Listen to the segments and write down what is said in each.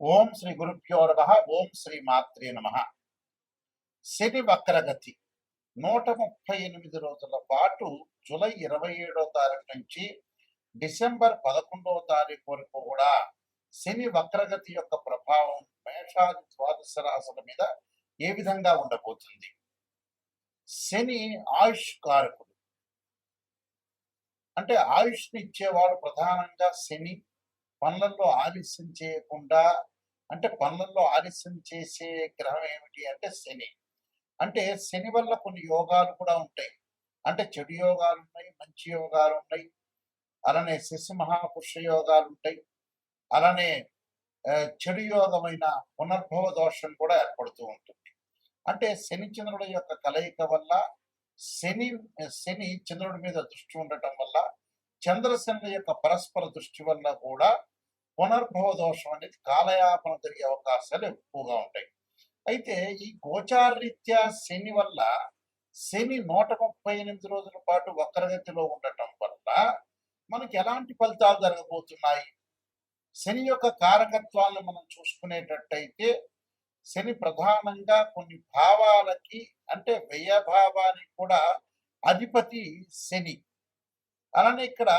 ఓం శ్రీ గురుభ్యో నమః. ఓం శ్రీ మాత్రే నమః. శని వక్రగతి 138 రోజుల పాటు జూలై 27వ తారీఖు నుంచి డిసెంబర్ 11వ తారీఖు వరకు కూడా శని వక్రగతి యొక్క ప్రభావం మేషాది ద్వాదశ రాశుల మీద ఏ విధంగా ఉండబోతుంది? శని ఆయుష్ కారకుడు, అంటే ఆయుష్ని ఇచ్చేవాడు ప్రధానంగా శని. పనులలో ఆలస్యం చేయకుండా, అంటే పనులలో ఆలస్యం చేసే గ్రహం ఏమిటి అంటే శని. అంటే శని వల్ల కొన్ని యోగాలు కూడా ఉంటాయి. అంటే చెడు యోగాలు ఉన్నాయి, మంచి యోగాలు ఉన్నాయి. అలానే శశి మహాపురుష యోగాలు ఉంటాయి. అలానే చెడు యోగమైన పునర్భవ దోషం కూడా ఏర్పడుతూ ఉంటుంది. అంటే శని చంద్రుడి యొక్క కలయిక వల్ల శని శని చంద్రుడి మీద దృష్టి ఉండటం వల్ల, చంద్రశనుల యొక్క పరస్పర దృష్టి వల్ల కూడా పునర్భవ దోషం అనేది కాలయాపన జరిగే అవకాశాలు ఎక్కువగా ఉంటాయి. అయితే ఈ గోచారరీత్యా శని వల్ల, శని 138 రోజుల పాటు వక్రగతిలో ఉండటం వల్ల మనకి ఎలాంటి ఫలితాలు జరగబోతున్నాయి? శని యొక్క కారకత్వాలను మనం చూసుకునేటట్టయితే, శని ప్రధానంగా కొన్ని భావాలకి, అంటే వ్యయభావానికి కూడా అధిపతి శని. అలానే ఇక్కడ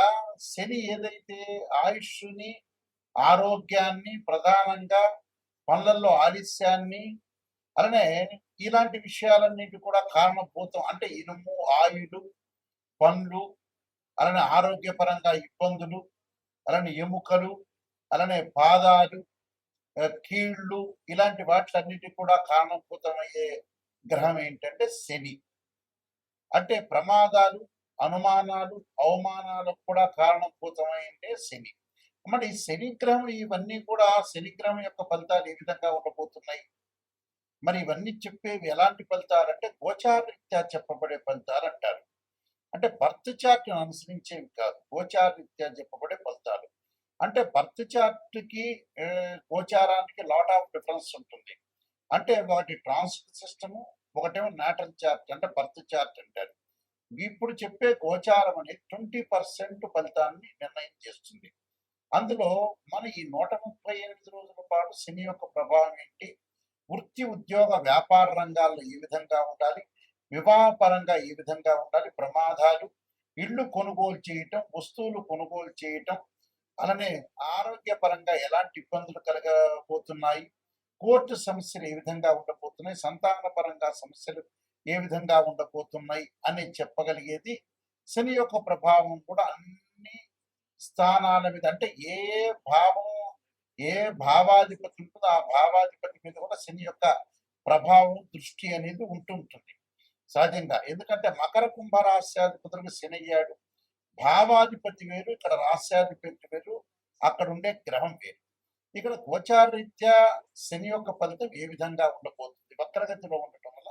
శని ఏదైతే ఆయుష్ని, ఆరోగ్యాన్ని, ప్రధానంగా పనులలో ఆలస్యాన్ని, అలానే ఇలాంటి విషయాలన్నిటి కూడా కారణభూతం. అంటే ఇనుము, ఆయులు, పండ్లు, అలానే ఆరోగ్యపరంగా ఇబ్బందులు, అలానే ఎముకలు, అలానే పాదాలు, కీళ్ళు, ఇలాంటి వాటిలన్నిటి కూడా కారణభూతమయ్యే గ్రహం ఏంటంటే శని. అంటే ప్రమాదాలు, అనుమానాలు, అవమానాలకు కూడా కారణభూతమైందే శని. మరి శనిగ్రహం, ఇవన్నీ కూడా శనిగ్రహం యొక్క ఫలితాలు ఏ విధంగా ఉండబోతున్నాయి? మరి ఇవన్నీ చెప్పేవి ఎలాంటి ఫలితాలు అంటే గోచారరీత్యా చెప్పబడే ఫలితాలు అంటారు. అంటే బర్త్ చార్ట్ను అనుసరించేవి కాదు, గోచారరీత్యా చెప్పబడే ఫలితాలు. అంటే బర్త్ చార్ట్కి గోచారానికి లాట్ ఆఫ్ డిఫరెన్స్ ఉంటుంది. అంటే ఒకటి ట్రాన్సిట్ సిస్టము, ఒకటేమో నాటల్ చార్ట్, అంటే బర్త్ చార్ట్ అంటారు. ఇప్పుడు చెప్పే గోచారం అనేది 20% ఫలితాన్ని నిర్ణయం చేస్తుంది. అందులో మన ఈ 138 రోజుల పాటు శని యొక్క ప్రభావం ఏంటి, వృత్తి, ఉద్యోగ, వ్యాపార రంగాల్లో ఏ విధంగా ఉండాలి, వివాహపరంగా ఏ విధంగా ఉండాలి, ప్రమాదాలు, ఇళ్ళు కొనుగోలు చేయటం, వస్తువులు కొనుగోలు చేయటం, అలానే ఆరోగ్యపరంగా ఎలాంటి ఇబ్బందులు కలగబోతున్నాయి, కోర్టు సమస్యలు ఏ విధంగా ఉండబోతున్నాయి, సంతానపరంగా సమస్యలు ఏ విధంగా ఉండబోతున్నాయి అని చెప్పగలిగేది శని యొక్క ప్రభావం కూడా అన్ని స్థానాల మీద. అంటే ఏ భావం, ఏ భావాధిపతి ఉంటుందో ఆ భావాధిపతి మీద కూడా శని యొక్క ప్రభావం, దృష్టి అనేది ఉంటుంటుంది సహజంగా. ఎందుకంటే మకర కుంభ రాశ్యాధిపతులకు శని అయ్యాడు. భావాధిపతి వేరు, ఇక్కడ రాశ్యాధిపతి వేరు, అక్కడ ఉండే గ్రహం వేరు. ఇక్కడ గోచారరీత్యా శని యొక్క ఫలితం ఏ విధంగా ఉండబోతుంది, వక్రగతిలో ఉండటం వల్ల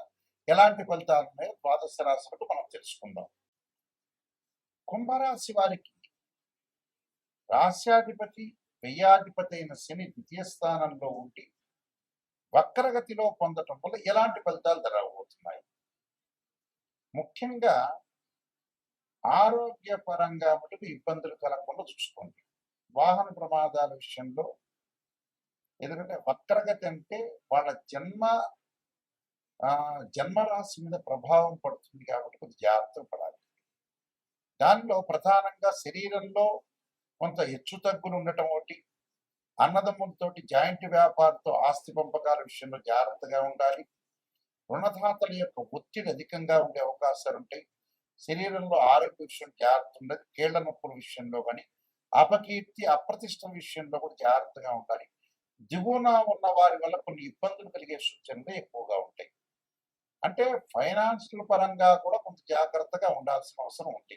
ఎలాంటి ఫలితాలు ఉన్నాయో ద్వాదశ రాశులకు మనం తెలుసుకుందాం. కుంభరాశి వారికి రాశ్యాధిపతి, వ్యయాధిపతి అయిన శని ద్వితీయ స్థానంలో ఉండి వక్రగతిలో పొందటం వల్ల ఎలాంటి ఫలితాలు జరగబోతున్నాయి? ముఖ్యంగా ఆరోగ్యపరంగా మటుకు ఇబ్బందులు కలగకుండా చూసుకోండి. వాహన ప్రమాదాల విషయంలో, ఎందుకంటే వక్రగతి అంటే వాళ్ళ జన్మరాశి మీద ప్రభావం పడుతుంది కాబట్టి కొద్దిగా జాగ్రత్త పడాలి. దానిలో ప్రధానంగా శరీరంలో కొంత హెచ్చు తగ్గులు ఉండటం ఒకటి, అన్నదమ్ములతోటి జాయింట్ వ్యాపారంతో ఆస్తి పంపకాల విషయంలో జాగ్రత్తగా ఉండాలి. రుణదాతల యొక్క ఒత్తిడి అధికంగా ఉండే అవకాశాలు ఉంటాయి. శరీరంలో ఆరోగ్య విషయం జాగ్రత్త ఉండదు. కీళ్ల నొప్పుల విషయంలో కానీ, అపకీర్తి, అప్రతిష్ట విషయంలో కూడా జాగ్రత్తగా ఉండాలి. దిగువన ఉన్న వారి వల్ల కొన్ని ఇబ్బందులు కలిగే సూచనలు ఎక్కువగా ఉంటాయి. అంటే ఫైనాన్షియల్ పరంగా కూడా కొంత జాగ్రత్తగా ఉండాల్సిన అవసరం ఉంది.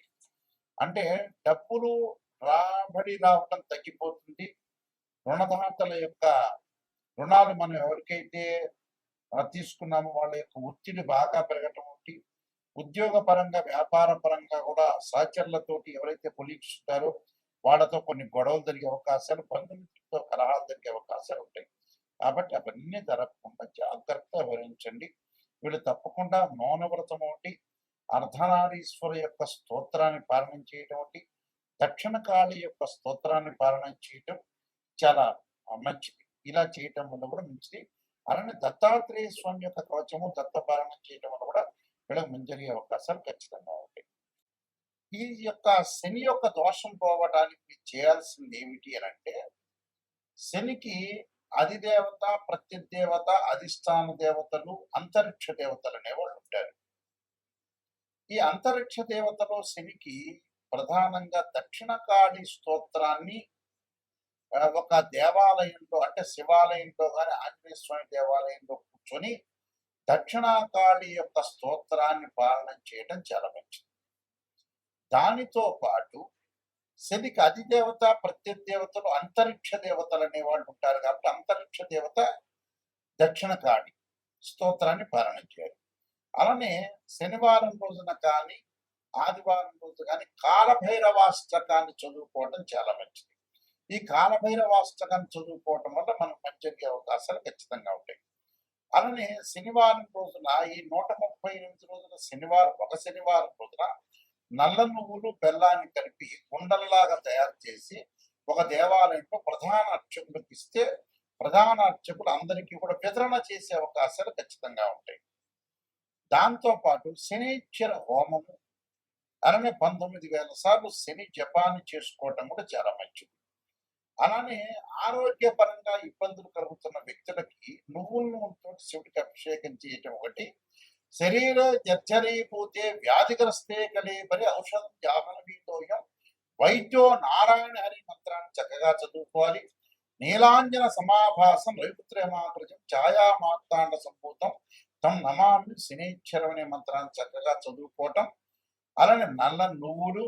అంటే డబ్బులు రాబడి రావటం తగ్గిపోతుంది. రుణదాతల యొక్క రుణాలు మనం ఎవరికైతే తీసుకున్నామో వాళ్ళ యొక్క ఒత్తిడి బాగా పెరగటం ఒకటి. ఉద్యోగ పరంగా, వ్యాపార పరంగా కూడా సహచరులతోటి ఎవరైతే కొలీగ్స్ ఉంటారో వాళ్ళతో కొన్ని గొడవలు జరిగే అవకాశాలు, బంధుమిత్రులతో కలహాలు జరిగే అవకాశాలు ఉంటాయి. కాబట్టి అవన్నీ జరగకుండా జాగ్రత్త వహించండి. వీళ్ళు తప్పకుండా మౌనవ్రతం ఒకటి, అర్ధనారీశ్వర యొక్క స్తోత్రాన్ని పాలన చేయడం ఒకటి, దక్షిణ కాళి యొక్క స్తోత్రాన్ని పాలన చేయటం చాలా మంచిది. ఇలా చేయటం వల్ల కూడా మంచిది. అలానే దత్తాత్రేయ స్వామి యొక్క కవచము, దత్తపారాయణం చేయటం వల్ల కూడా వీళ్ళకి మంచి జరిగే అవకాశాలు ఖచ్చితంగా ఉంటాయి. ఈ యొక్క శని యొక్క దోషం పోవడానికి చేయాల్సింది ఏమిటి అనంటే, శనికి అధిదేవత, ప్రత్యదేవత, అధిష్టాన దేవతలు, అంతరిక్ష దేవతలు అనేవాళ్ళు ఉంటారు. ఈ అంతరిక్ష దేవతలో శనికి ప్రధానంగా దక్షిణకాళి స్తోత్రాన్ని ఒక దేవాలయంలో అంటే శివాలయంలో గాని, ఆంజనేయ స్వామి దేవాలయంలో కూర్చొని దక్షిణాకాళి యొక్క స్తోత్రాన్ని పాలన చేయడం చాలా మంచిది. దానితో పాటు శనికి అధిదేవత, ప్రత్యదేవతలు, అంతరిక్ష దేవతలు అనేవాళ్ళు ఉంటారు కాబట్టి అంతరిక్ష దేవత దక్షిణకాళి స్తోత్రాన్ని పాలన చేయాలి. అలానే శనివారం రోజున కానీ, ఆదివారం రోజు కానీ కాలభైరవాష్టకాన్ని చదువుకోవడం చాలా మంచిది. ఈ కాలభైరవాష్టకాన్ని చదువుకోవటం వల్ల మనకు మంచి జరిగే అవకాశాలు ఖచ్చితంగా ఉంటాయి. అలానే శనివారం రోజున ఈ 138 రోజుల శనివారం, ఒక శనివారం రోజున నల్ల నువ్వులు, బెల్లాన్ని కలిపి కుండలలాగా తయారు చేసి ఒక దేవాలయంలో ప్రధాన అర్చకులకు ఇస్తే ప్రధాన అర్చకులు అందరికీ కూడా వితరణ చేసే అవకాశాలు ఖచ్చితంగా ఉంటాయి. దాంతో పాటు శనీశ్వర హోమము, అలానే 19,000 సార్లు శని జపాన్ని చేసుకోవటం కూడా చాలా మంచిది. అలానే ఆరోగ్యపరంగా ఇబ్బందులు కలుగుతున్న వ్యక్తులకి నువ్వుల నూనెతో శివుడికి అభిషేకం చేయటం ఒకటి. శరీర జర్జరీభూతే వ్యాధిగ్రస్తే కలేబరి ఔషధం జాహ్నవీతోయం వైద్యో నారాయణ హరి మంత్రాన్ని చక్కగా చదువుకోవాలి. నీలాంజన సమాభాసం రవిపుత్రమాకృతం ఛాయామార్తాండ సంభూతం తం నమామి శనీశ్వరం అనే మంత్రాన్ని చక్కగా చదువుకోవటం. అలానే నల్ల నువ్వులు,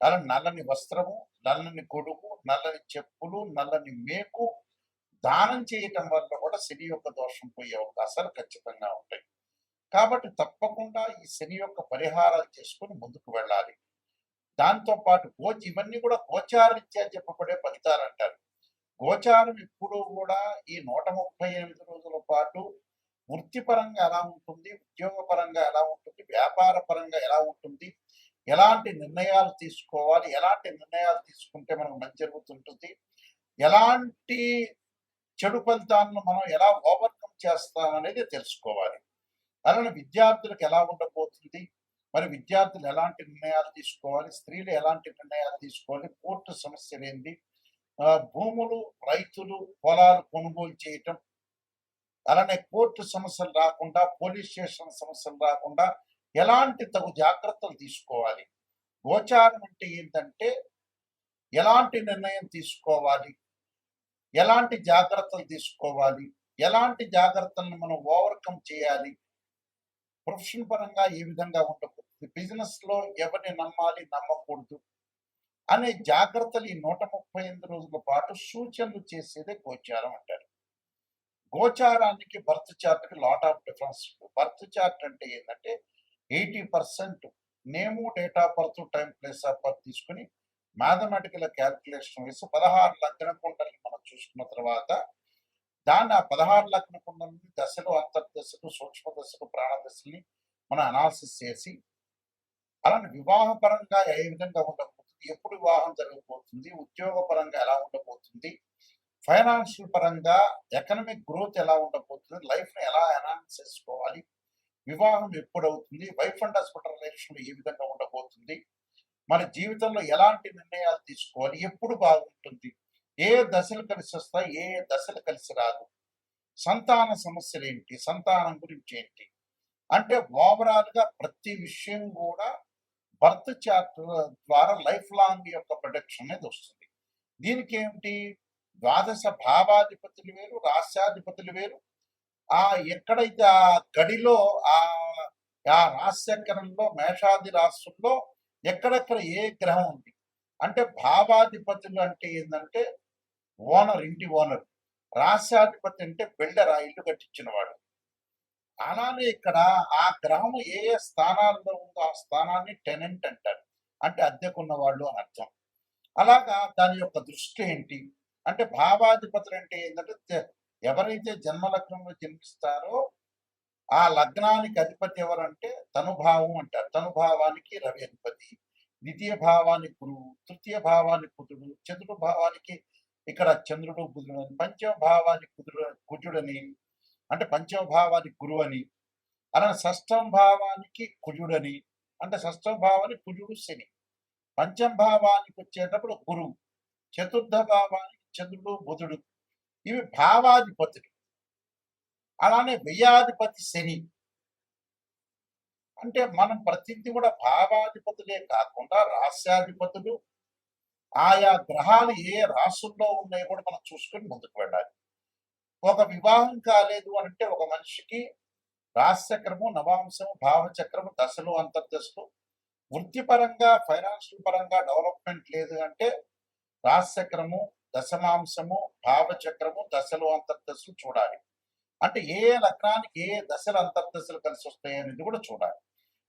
అలా నల్లని వస్త్రము, నల్లని గొడుగు, నల్లని చెప్పులు, నల్లని మేకు దానం చేయటం వల్ల కూడా శని యొక్క దోషం పోయే అవకాశాలు ఖచ్చితంగా ఉంటాయి. కాబట్టి తప్పకుండా ఈ శని యొక్క పరిహారాలు చేసుకుని ముందుకు వెళ్ళాలి. దాంతో పాటు ఇవన్నీ కూడా గోచారరీత్యా చెప్పబడే ఫలితాలు అంటారు. గోచారం ఎప్పుడూ కూడా ఈ 138 రోజుల పాటు వృత్తిపరంగా ఎలా ఉంటుంది, ఉద్యోగపరంగా ఎలా ఉంటుంది, వ్యాపార పరంగా ఎలా ఉంటుంది, ఎలాంటి నిర్ణయాలు తీసుకోవాలి, ఎలాంటి నిర్ణయాలు తీసుకుంటే మనకు మంచి జరుగుతుంటుంది, ఎలాంటి చెడు ఫలితాలను మనం ఎలా ఓవర్కమ్ చేస్తాం అనేది తెలుసుకోవాలి. అలానే విద్యార్థులకు ఎలా ఉండబోతుంది, మరి విద్యార్థులు ఎలాంటి నిర్ణయాలు తీసుకోవాలి, స్త్రీలు ఎలాంటి నిర్ణయాలు తీసుకోవాలి, కోర్టు సమస్యలు ఏంటి, భూములు, రైతులు, పొలాలు కొనుగోలు చేయటం, అలానే కోర్టు సమస్యలు రాకుండా, పోలీస్ స్టేషన్ సమస్యలు రాకుండా ఎలాంటి తగు జాగ్రత్తలు తీసుకోవాలి. గోచారం అంటే ఏంటంటే ఎలాంటి నిర్ణయం తీసుకోవాలి, ఎలాంటి జాగ్రత్తలు తీసుకోవాలి, ఎలాంటి జాగ్రత్తలను మనం ఓవర్కమ్ చేయాలి, ప్రొఫెషన్ పరంగా ఏ విధంగా ఉండబోతుంది, బిజినెస్ లో ఎవరిని నమ్మాలి, నమ్మకూడదు అనే జాగ్రత్తలు ఈ 138 రోజుల పాటు సూచనలు చేసేదే గోచారం అంటారు. గోచారానికి బర్త్ చార్ట్ కి lot of difference. Birth chart అంటే ఏంటంటే 80% name, date of birth, time, place of birth తీసుకుని మ్యాథమెటికల్ క్యాల్కులేషన్ వేసి 16 లగ్న కుండల్ని మనం చూసుకున్న తర్వాత దాన్ని ఆ 16 లగ్న కుండలని దశలు, అంతర్దశలు, సూక్ష్మ దశలు, ప్రాణ దశల్ని మనం అనాలిసిస్ చేసి అలానే వివాహపరంగా ఏ విధంగా ఉండబోతుంది, ఎప్పుడు వివాహం జరగబోతుంది, ఉద్యోగపరంగా ఎలా ఉండబోతుంది, ఫైనాన్షియల్ పరంగా ఎకనామిక్ గ్రోత్ ఎలా ఉండబోతుంది, లైఫ్ ని ఎలా ఎన్హాన్స్ చేసుకోవాలి, వివాహం ఎప్పుడు అవుతుంది, వైఫ్ అండ్ హస్బెండ్ రిలేషన్ ఏ విధంగా ఉండబోతుంది, మన జీవితంలో ఎలాంటి నిర్ణయాలు తీసుకోవాలి, ఎప్పుడు బాగుంటుంది, ఏ దశలు కలిసి వస్తాయి, ఏ దశలు కలిసి రాదు, సంతాన సమస్యలు ఏంటి, సంతానం గురించి ఏంటి అంటే ఓవరాల్ గా ప్రతి విషయం కూడా బర్త్ చార్ట్ ద్వారా లైఫ్ లాంగ్ యొక్క ప్రొడక్షన్ అనేది వస్తుంది. దీనికి ఏమిటి, ద్వాదశ భావాధిపతులు వేరు, రాస్యాధిపతులు వేరు. ఎక్కడైతే ఆ గడిలో ఆ రాశిచక్రంలో మేషాది రాశుల్లో ఎక్కడెక్కడ ఏ గ్రహం ఉంది అంటే భావాధిపతులు అంటే ఏంటంటే ఓనర్, ఇంటి ఓనర్. రాస్యాధిపతి అంటే బిల్డర్, ఆ ఇల్లు కట్టించిన వాడు. అలానే ఇక్కడ ఆ గ్రహం ఏ ఏ స్థానాల్లో ఉందో ఆ స్థానాన్ని టెనెంట్ అంటారు, అంటే అద్దెకున్న వాళ్ళు అని అర్థం. అలాగా దాని యొక్క దృష్టి ఏంటి అంటే భావాధిపతులు అంటే ఏంటంటే ఎవరైతే జన్మలగ్నంలో జన్మిస్తారో ఆ లగ్నానికి అధిపతి ఎవరంటే తనుభావం అంటారు. తనుభావానికి రవి అధిపతి, ద్వితీయ భావానికి గురువు, తృతీయ భావానికి బుధుడు, చతుర్థ భావానికి ఇక్కడ చంద్రుడు బుధుడు పంచమ భావాన్ని కుజుడని, అంటే పంచమ భావానికి గురువు అని, అలానే షష్టమ భావానికి కుజుడని, అంటే షష్టమ భావానికి కుజుడు శని, పంచమ భావానికి వచ్చేటప్పుడు గురువు, చతుర్థ భావానికి చంద్రుడు బుధుడు, ఇవి భావాధిపతులు. అలానే వ్యయాధిపతి శని. అంటే మనం ప్రతిదీ కూడా భావాధిపతులే కాకుండా రాస్యాధిపతులు, ఆయా గ్రహాలు ఏ రాసుల్లో ఉన్నాయో కూడా మనం చూసుకొని ముందుకు వెళ్ళాలి. ఒక వివాహం కాలేదు అంటే ఒక మనిషికి రాశిచక్రము, నవాంశము, భావచక్రము, దశలు, అంతర్దశలు, వృత్తిపరంగా ఫైనాన్షియల్ పరంగా డెవలప్మెంట్ లేదు అంటే రాశిచక్రము, దశమాంశము, భావచక్రము, దశలు, అంతర్దశలు చూడాలి. అంటే ఏ లగ్నానికి ఏ దశలు అంతర్దశలు కలిసి వస్తాయి అనేది కూడా చూడాలి.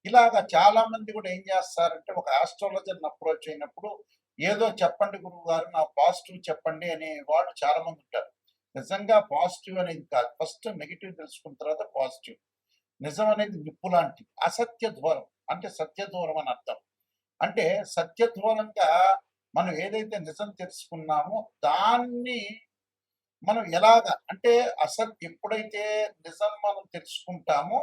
ఇలాగా చాలా మంది కూడా ఏం చేస్తారంటే ఒక ఆస్ట్రాలజర్ని అప్రోచ్ అయినప్పుడు ఏదో చెప్పండి గురువు గారు నా పాజిటివ్ చెప్పండి అనే వాళ్ళు చాలా మంది ఉంటారు. నిజంగా పాజిటివ్ అనేది కాదు, ఫస్ట్ నెగిటివ్ తెలుసుకున్న తర్వాత పాజిటివ్. నిజం అనేది నిప్పు లాంటిది, అసత్య దూరం అంటే సత్య దూరం అని అర్థం. అంటే సత్య దూరంగా మనం ఏదైతే నిజం తెలుసుకున్నామో దాన్ని మనం ఎలాగ అంటే ఎప్పుడైతే నిజం మనం తెలుసుకుంటామో,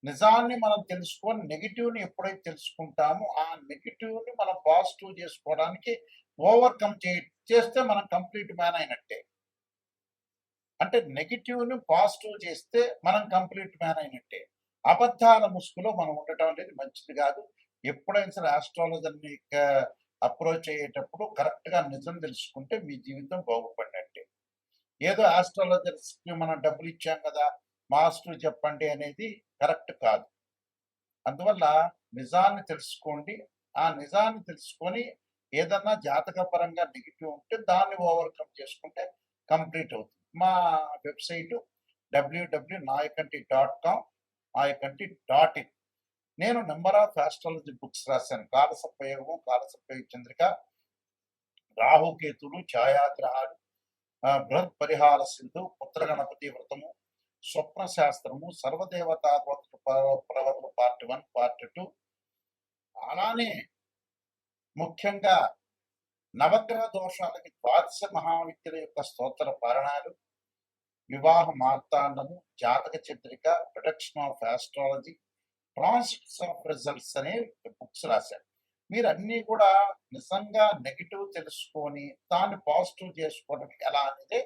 నిజాన్ని మనం తెలుసుకొని నెగిటివ్ని ఎప్పుడైతే తెలుసుకుంటామో ఆ నెగిటివ్ని మనం పాజిటివ్ చేసుకోవడానికి ఓవర్కమ్ చేస్తే మనం కంప్లీట్ మ్యాన్ అయినట్టే. అంటే నెగిటివ్ని పాజిటివ్ చేస్తే మనం కంప్లీట్ మ్యాన్ అయినట్టే. అబద్ధాల ముసుగులో మనం ఉండటం అనేది మంచిది కాదు. ఎప్పుడైనా సరే ఆస్ట్రాలజర్ని అప్రోచ్ అయ్యేటప్పుడు కరెక్ట్గా నిజం తెలుసుకుంటే మీ జీవితం బాగుపడినట్టే. ఏదో ఆస్ట్రాలజర్స్కి మనం డబ్బులు ఇచ్చాం కదా మాస్టర్ చెప్పండి అనేది కరెక్ట్ కాదు. అందువల్ల నిజాన్ని తెలుసుకోండి. ఆ నిజాన్ని తెలుసుకొని ఏదన్నా జాతక పరంగా నెగిటివ్ ఉంటే దాన్ని ఓవర్కమ్ చేసుకుంటే కంప్లీట్ అవుతుంది. మా వెబ్సైట్ www.nayakanti.com, nayakanti.in. నేను నెంబర్ ఆఫ్ ఆస్ట్రాలజీ బుక్స్ రాశాను. కాలసర్పయోగము, కాలసర్పయోగ చంద్రిక, రాహుకేతులు, ఛాయాగ్రహాలు, బృహత్ పరిహార సింధు, పుత్ర గణపతి వ్రతము, స్వప్న శాస్త్రము, సర్వదేవతా ప్రవర్తన పార్ట్ 1, పార్ట్ 2. అలానే ముఖ్యంగా నవగ్రహ దోషాలకి ద్వాదశ మహావిద్యల యొక్క స్తోత్ర పారణాలు, వివాహ మార్తాండము, జాతక Chandrika, production of astrology, transits of results అనే బుక్స్ రాశారు. మీరు అన్నీ కూడా నిజంగా నెగిటివ్ తెలుసుకొని దాన్ని పాజిటివ్ చేసుకోవడం ఎలా అనేది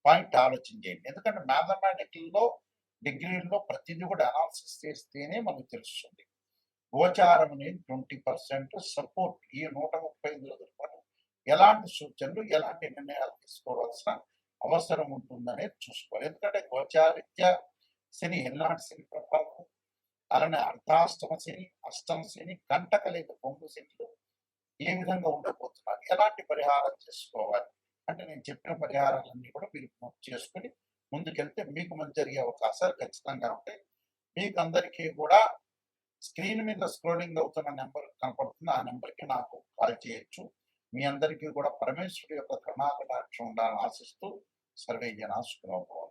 పాయింట్ ఆలోచన చేయండి. ఎందుకంటే మ్యాథమెటికల్లో డిగ్రీల్లో ప్రతిదీ కూడా అనాలిసిస్ చేస్తేనే మనకు తెలుస్తుంది. గోచారం అనేది 20% సపోర్ట్. ఈ 135 రోజుల పాటు ఎలాంటి సూచనలు, ఎలాంటి నిర్ణయాలు తీసుకోవాల్సిన అవసరం ఉంటుందనేది చూసుకోవాలి. ఎందుకంటే గోచారిత్య శని ఎలాంటి శని ప్రభావం, అలానే అర్ధాష్టమ శని, అష్టమ శని, కంటక లేక పొంగు శనిలో ఏ విధంగా ఉండబోతున్నారు, ఎలాంటి పరిహారం చేసుకోవాలి అంటే నేను చెప్పిన పరిహారాలన్నీ కూడా మీరు చేసుకుని ముందుకెళ్తే మీకు మంచి జరిగే అవకాశాలు ఖచ్చితంగా ఉంటాయి. మీకు అందరికీ కూడా స్క్రీన్ మీద స్క్రోలింగ్ అవుతున్న నెంబర్ కనపడుతుంది, ఆ నెంబర్కి నాకు కాల్ చేయొచ్చు. మీ అందరికీ కూడా పరమేశ్వరుడు యొక్క కరుణాకటాక్షం ఉండాలని ఆశిస్తూ సర్వే జనా సుఖినో భవంతు.